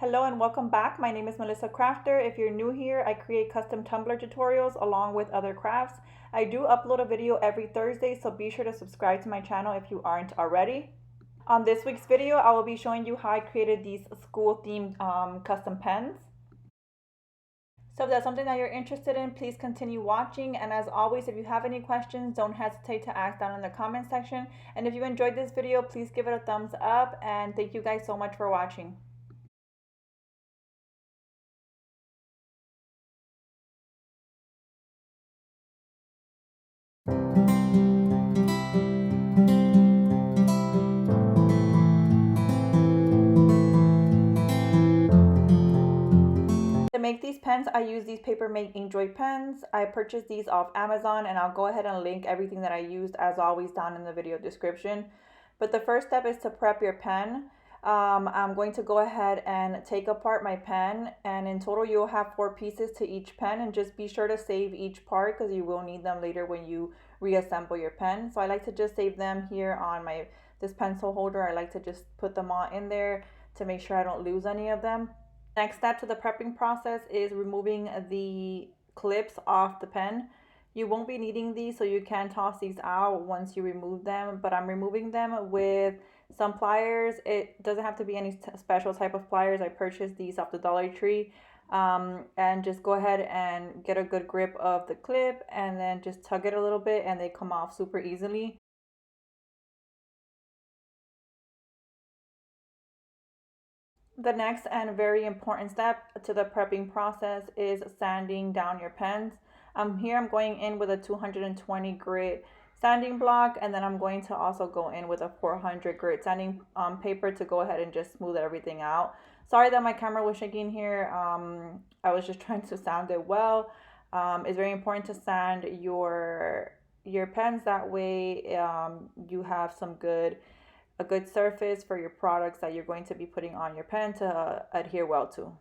Hello and welcome back. My name is Melissa Crafter. If you're new here, I create custom tumbler tutorials along with other crafts. I do upload a video every Thursday, so be sure to subscribe to my channel if you aren't already. On this week's video, I will be showing you how I created these school themed custom pens. So if that's something that you're interested in, please continue watching. And as always, if you have any questions, don't hesitate to ask down in the comment section. And if you enjoyed this video, please give it a thumbs up. And thank you guys so much for watching. To make these pens, I use these Papermate Inkjoy pens. I purchased these off Amazon, and I'll go ahead and link everything that I used as always down in the video description. But the first step is to prep your pen. I'm going to go ahead and take apart my pen, and in total you'll have 4 pieces to each pen, and just be sure to save each part because you will need them later when you reassemble your pen. So I like to just save them here on this pencil holder. I like to just put them all in there to make sure I don't lose any of them. Next step to the prepping process is removing the clips off the pen. You won't be needing these, so you can toss these out once you remove them, but I'm removing them with some pliers. It doesn't have to be any special type of pliers. I purchased these off the Dollar Tree. And just go ahead and get a good grip of the clip and then just tug it a little bit and they come off super easily. The next and very important step to the prepping process is sanding down your pens. Here I'm going in with a 220 grit sanding block, and then I'm going to also go in with a 400 grit sanding paper to go ahead and just smooth everything out. Sorry that my camera was shaking here. I was just trying to sand it well. It's very important to sand your pens, that way you have a good surface for your products that you're going to be putting on your pen to adhere well to.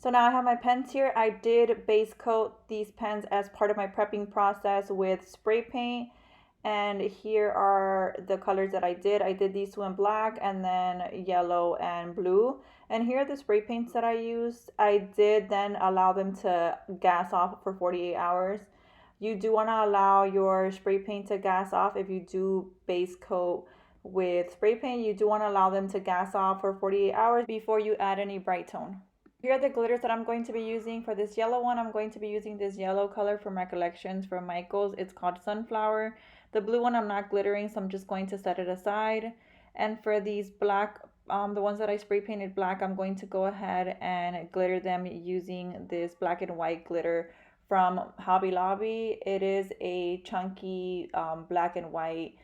So now I have my pens here. I did base coat these pens as part of my prepping process with spray paint. And here are the colors that I did. I did these two in black and then yellow and blue. And here are the spray paints that I used. I did then allow them to gas off for 48 hours. You do want to allow your spray paint to gas off. If you do base coat with spray paint, you do want to allow them to gas off for 48 hours before you add any Brite tone. Here are the glitters that I'm going to be using. For this yellow one, I'm going to be using this yellow color from my collections from Michaels. It's called Sunflower. The blue one I'm not glittering, so I'm just going to set it aside. And for these black, the ones that I spray painted black, I'm going to go ahead and glitter them using this black and white glitter from Hobby Lobby. It is a chunky black and white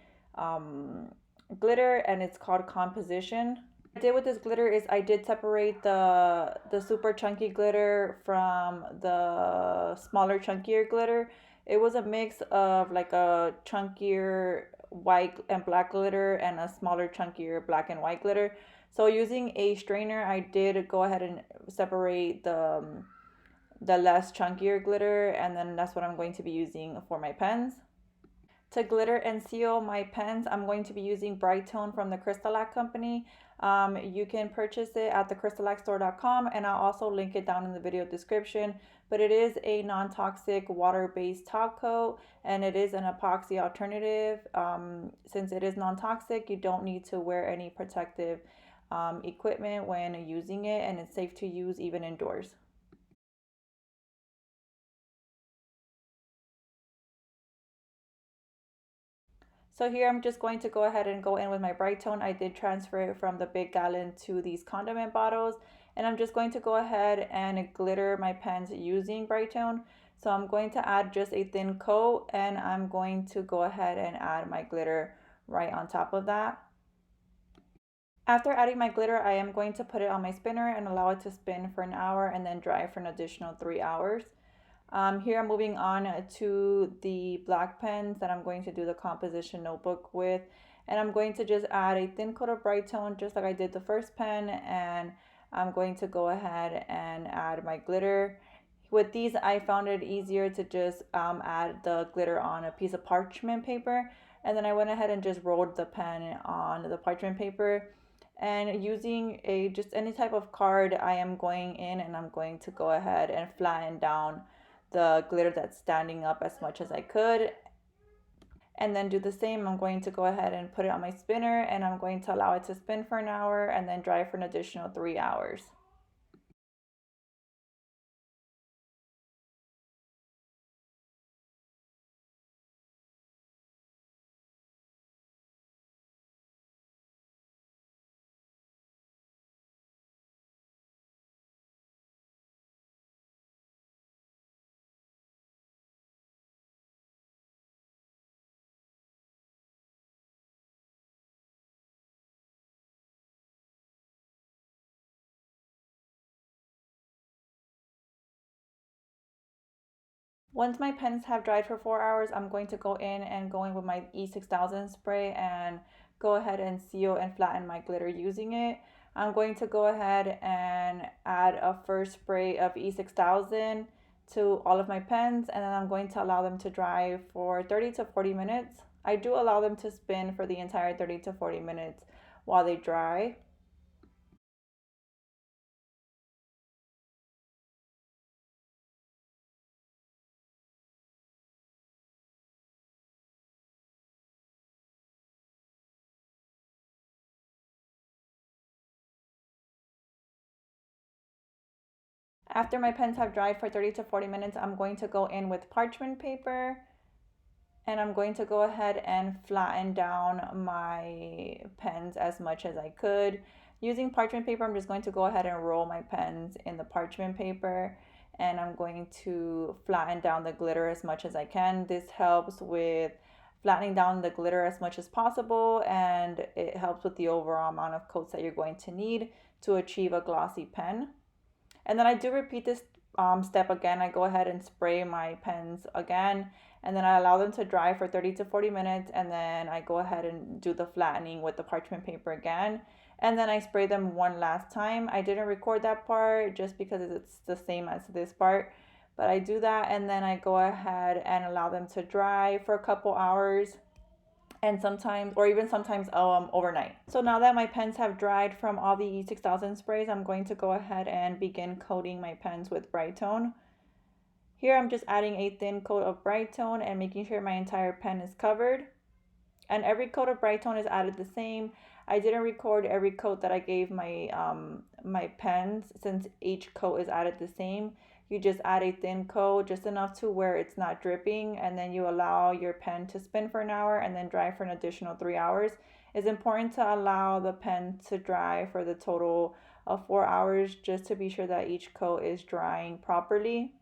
glitter, and it's called Composition. What I did with this glitter is I did separate the super chunky glitter from the smaller chunkier glitter. It was a mix of like a chunkier white and black glitter and a smaller chunkier black and white glitter. So using a strainer, I did go ahead and separate the less chunkier glitter, and then that's what I'm going to be using for my pens. To glitter and seal my pens, I'm going to be using Brite Tone from the Crystalac company. You can purchase it at thecrystalacstore.com, and I'll also link it down in the video description. But it is a non-toxic water-based top coat, and it is an epoxy alternative. Since it is non-toxic, you don't need to wear any protective equipment when using it, and it's safe to use even indoors. So here I'm just going to go ahead and go in with my Brite Tone. I did transfer it from the big gallon to these condiment bottles. And I'm just going to go ahead and glitter my pens using Brite Tone. So I'm going to add just a thin coat, and I'm going to go ahead and add my glitter right on top of that. After adding my glitter, I am going to put it on my spinner and allow it to spin for an hour and then dry for an additional 3 hours. Here I'm moving on to the black pens that I'm going to do the composition notebook with, and I'm going to just add a thin coat of Brite Tone just like I did the first pen, and I'm going to go ahead and add my glitter. With these, I found it easier to just add the glitter on a piece of parchment paper. And then I went ahead and just rolled the pen on the parchment paper. And using a just any type of card, I am going in and I'm going to go ahead and flatten down the glitter that's standing up as much as I could. And then do the same. I'm going to go ahead and put it on my spinner and I'm going to allow it to spin for an hour and then dry for an additional 3 hours. Once my pens have dried for 4 hours, I'm going to go in and go in with my E6000 spray and go ahead and seal and flatten my glitter using it. I'm going to go ahead and add a first spray of E6000 to all of my pens, and then I'm going to allow them to dry for 30 to 40 minutes. I do allow them to spin for the entire 30 to 40 minutes while they dry. After my pens have dried for 30 to 40 minutes, I'm going to go in with parchment paper and I'm going to go ahead and flatten down my pens as much as I could. Using parchment paper, I'm just going to go ahead and roll my pens in the parchment paper and I'm going to flatten down the glitter as much as I can. This helps with flattening down the glitter as much as possible and it helps with the overall amount of coats that you're going to need to achieve a glossy pen. And then I do repeat this step again. I go ahead and spray my pens again, and then I allow them to dry for 30 to 40 minutes, and then I go ahead and do the flattening with the parchment paper again. And then I spray them one last time. I didn't record that part just because it's the same as this part, but I do that, and then I go ahead and allow them to dry for a couple hours and sometimes or even sometimes overnight. So now that my pens have dried from all the E6000 sprays, I'm going to go ahead and begin coating my pens with Brite. Here I'm just adding a thin coat of Brite and making sure my entire pen is covered. And every coat of Brite is added the same. I didn't record every coat that I gave my pens since each coat is added the same. You just add a thin coat, just enough to where it's not dripping, and then you allow your pen to spin for an hour and then dry for an additional 3 hours. It's important to allow the pen to dry for the total of 4 hours just to be sure that each coat is drying properly.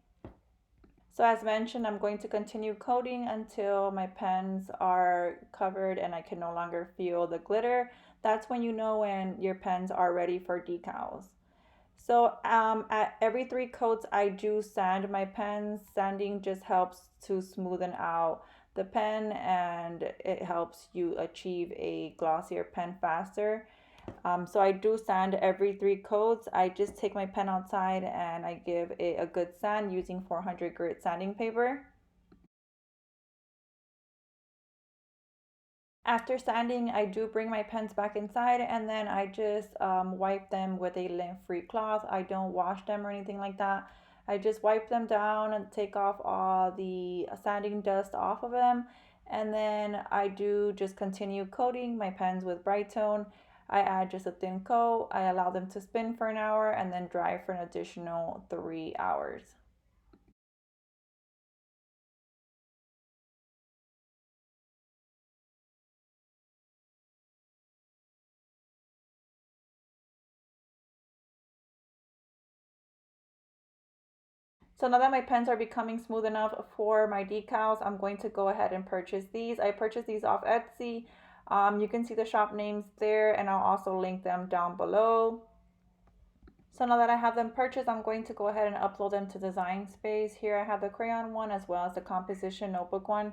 So as mentioned, I'm going to continue coating until my pens are covered and I can no longer feel the glitter. That's when you know when your pens are ready for decals. So at every 3 coats, I do sand my pens. Sanding just helps to smoothen out the pen and it helps you achieve a glossier pen faster. So I do sand every 3 coats. I just take my pen outside and I give it a good sand using 400 grit sanding paper. After sanding, I do bring my pens back inside and then I just wipe them with a lint-free cloth. I don't wash them or anything like that. I just wipe them down and take off all the sanding dust off of them. And then I do just continue coating my pens with Brite. I add just a thin coat. I allow them to spin for an hour and then dry for an additional 3 hours. So now that my pens are becoming smooth enough for my decals, I'm going to go ahead and purchase these. I purchased these off Etsy. You can see the shop names there and I'll also link them down below. So now that I have them purchased, I'm going to go ahead and upload them to Design Space. Here I have the crayon one as well as the composition notebook one.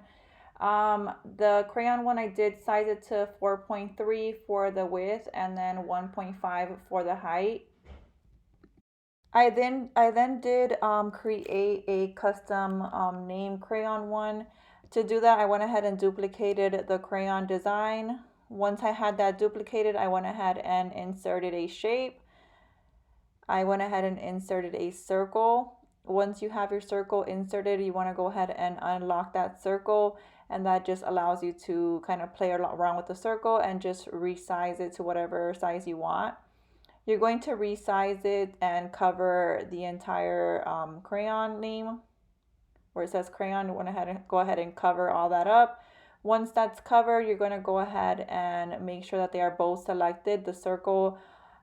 The crayon one, I did size it to 4.3 for the width and then 1.5 for the height. I then did create a custom name crayon one. To do that, I went ahead and duplicated the crayon design. Once I had that duplicated, I went ahead and inserted a shape. I went ahead and inserted a circle. Once you have your circle inserted, you want to go ahead and unlock that circle, and that just allows you to kind of play around with the circle and just resize it to whatever size you want. You're going to resize it and cover the entire crayon name where it says crayon. You want to go ahead and cover all that up. Once that's covered, you're going to go ahead and make sure that they are both selected, the circle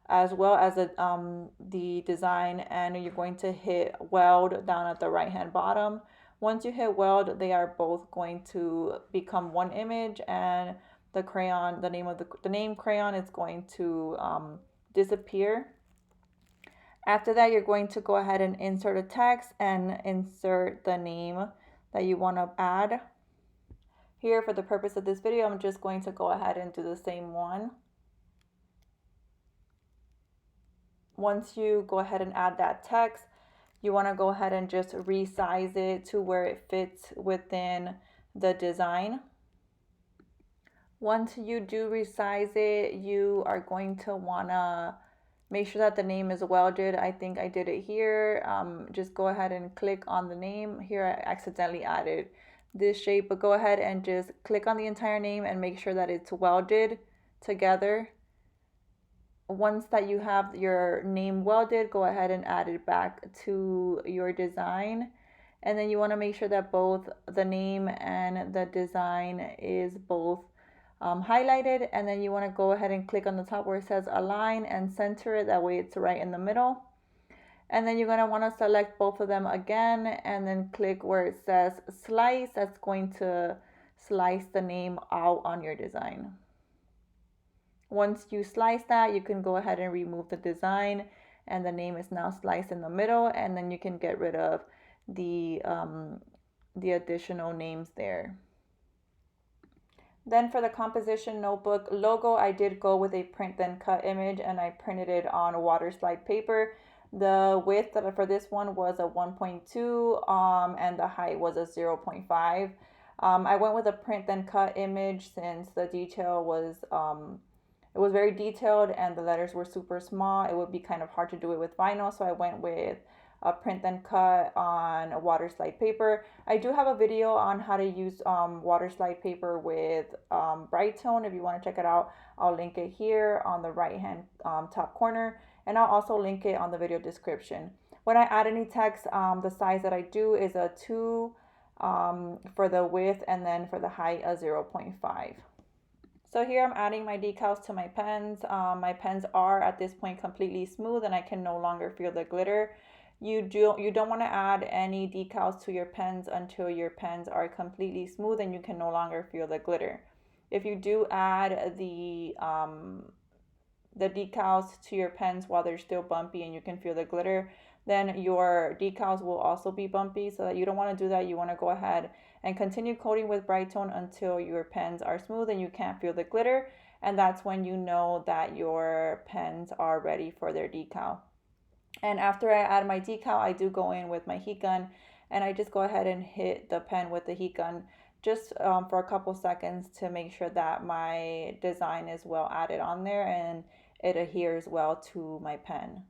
as well as the design, and you're going to hit weld down at the right hand bottom. Once you hit weld, they are both going to become one image, and the crayon, the name crayon is going to disappear. After that, you're going to go ahead and insert a text and insert the name that you want to add. Here, for the purpose of this video, I'm just going to go ahead and do the same one. Once you go ahead and add that text, you want to go ahead and just resize it to where it fits within the design. Once you do resize it, you are going to want to make sure that the name is welded. I think I did it here. Just go ahead and click on the name. Here I accidentally added this shape, but go ahead and just click on the entire name and make sure that it's welded together. Once that you have your name welded, go ahead and add it back to your design. And then you want to make sure that both the name and the design is both highlighted. And then you want to go ahead and click on the top where it says align and center it. That way it's right in the middle. And then you're going to want to select both of them again and then click where it says slice. That's going to slice the name out on your design. Once you slice that, you can go ahead and remove the design, and the name is now sliced in the middle, and then you can get rid of the additional names there. Then for the composition notebook logo, I did go with a print then cut image, and I printed it on water slide paper. The width for this one was a 1.2 and the height was a 0.5. I went with a print then cut image since the detail was it was very detailed and the letters were super small. It would be kind of hard to do it with vinyl, so I went with a print then cut on water slide paper. I do have a video on how to use water slide paper with Brite. If you want to check it out, I'll link it here on the right hand top corner, and I'll also link it on the video description. When I add any text, the size that I do is a 2 for the width, and then for the height a 0.5. So here I'm adding my decals to my pens. My pens are at this point completely smooth and I can no longer feel the glitter. You don't want to add any decals to your pens until your pens are completely smooth and you can no longer feel the glitter. If you do add the decals to your pens while they're still bumpy and you can feel the glitter, then your decals will also be bumpy. So that you don't want to do that. You want to go ahead and continue coating with Brite until your pens are smooth and you can't feel the glitter, and that's when you know that your pens are ready for their decal. And after I add my decal, I do go in with my heat gun and I just go ahead and hit the pen with the heat gun just for a couple seconds to make sure that my design is well added on there and it adheres well to my pen.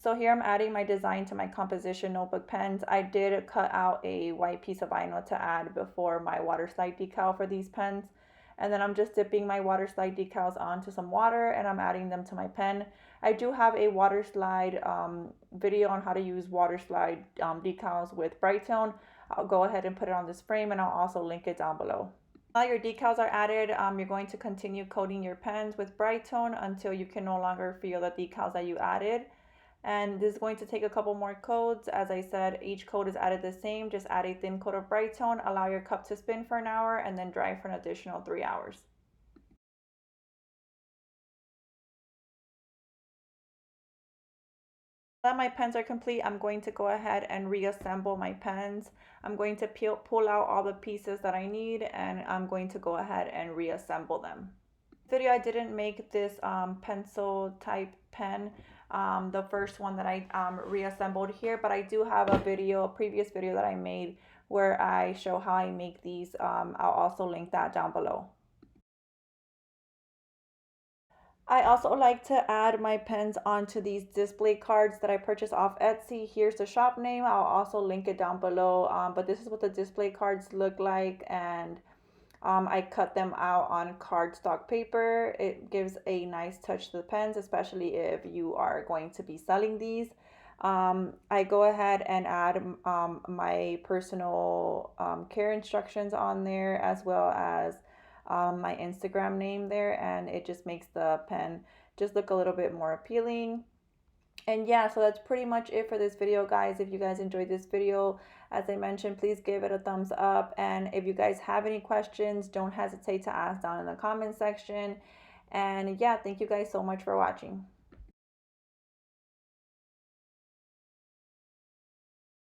So here I'm adding my design to my composition notebook pens. I did cut out a white piece of vinyl to add before my water slide decal for these pens. And then I'm just dipping my water slide decals onto some water and I'm adding them to my pen. I do have a water slide video on how to use water slide decals with Brite. I'll go ahead and put it on this frame and I'll also link it down below. Now your decals are added, you're going to continue coating your pens with Brite until you can no longer feel the decals that you added. And this is going to take a couple more coats. As I said, each coat is added the same. Just add a thin coat of Brite, allow your cup to spin for an hour, and then dry for an additional 3 hours. Now that my pens are complete, I'm going to go ahead and reassemble my pens. I'm going to pull out all the pieces that I need, and I'm going to go ahead and reassemble them. Video I didn't make this pencil type pen, the first one that I reassembled here, but I do have a previous video that I made where I show how I make these. I'll also link that down below. I also like to add my pens onto these display cards that I purchased off Etsy. Here's the shop name. I'll also link it down below. But this is what the display cards look like, and I cut them out on cardstock paper. It gives a nice touch to the pens, especially if you are going to be selling these. I go ahead and add my personal care instructions on there, as well as my Instagram name there, and it just makes the pen just look a little bit more appealing. And yeah, so that's pretty much it for this video, guys. If you guys enjoyed this video, as I mentioned, please give it a thumbs up. And if you guys have any questions, don't hesitate to ask down in the comment section. And yeah, thank you guys so much for watching.